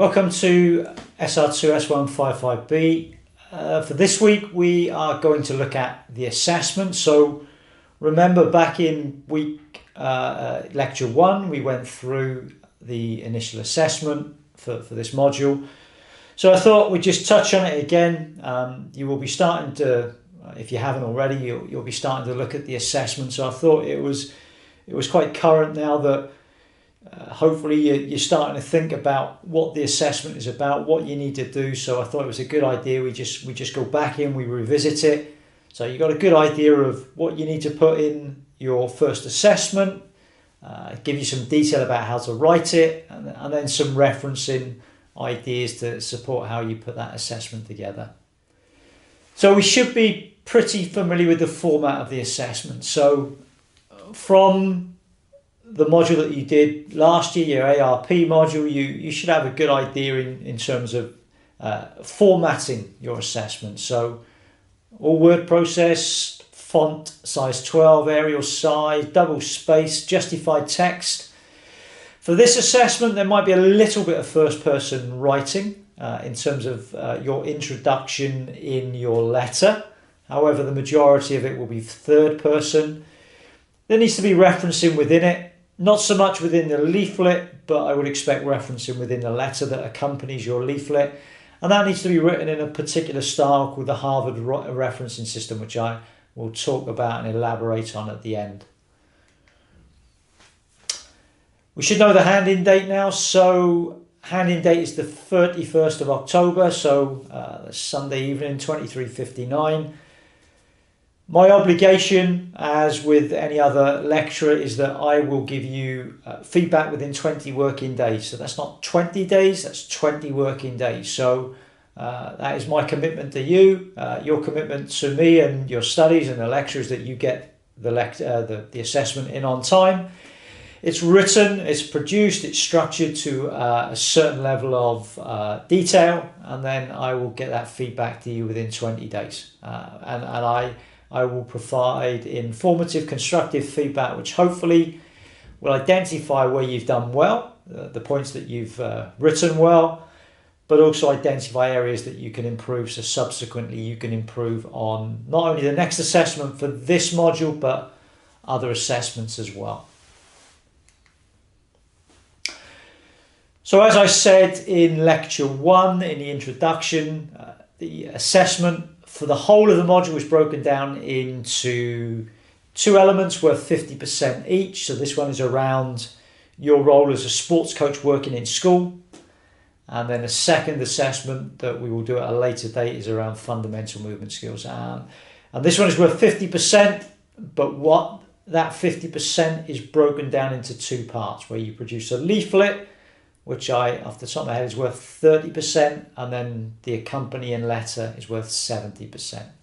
Welcome to SR2S155B. For this week we are going to look at the assessment. So remember back in lecture 1 we went through the initial assessment for this module. So I thought we'd just touch on it again. You will be starting to, if you haven't already, you'll be starting to look at the assessment. So I thought it was quite current now that hopefully you're starting to think about what the assessment is about, what you need to do. So I thought it was a good idea. We just go back in, we revisit it. So you got a good idea of what you need to put in your first assessment, give you some detail about how to write it, and then some referencing ideas to support how you put that assessment together. So we should be pretty familiar with the format of the assessment. So from the module that you did last year, your ARP module, you should have a good idea in terms of formatting your assessment. So all word processed, font size 12, Arial size, double space, justified text. For this assessment there might be a little bit of first person writing in terms of your introduction in your letter. However, the majority of it will be third person. There needs to be referencing within it. Not so much within the leaflet, but I would expect referencing within the letter that accompanies your leaflet. And that needs to be written in a particular style called the Harvard referencing system, which I will talk about and elaborate on at the end. We should know the hand-in date now. So hand-in date is the 31st of October, so Sunday evening, 23:59. My obligation, as with any other lecturer, is that I will give you feedback within 20 working days. So that's not 20 days, that's 20 working days. So that is my commitment to you, your commitment to me and your studies and the lectures that you get the assessment in on time. It's written, it's produced, it's structured to a certain level of detail, and then I will get that feedback to you within 20 days. And I will provide informative, constructive feedback, which hopefully will identify where you've done well, the points that you've written well, but also identify areas that you can improve, so subsequently you can improve on not only the next assessment for this module, but other assessments as well. So as I said in lecture 1, in the introduction, the assessment for the whole of the module is broken down into 2 elements worth 50% each. So this one is around your role as a sports coach working in school. And then a second assessment that we will do at a later date is around fundamental movement skills. And this one is worth 50%, but what that 50% is broken down into 2 parts, where you produce a leaflet, which off the top of my head, is worth 30%, and then the accompanying letter is worth 70%.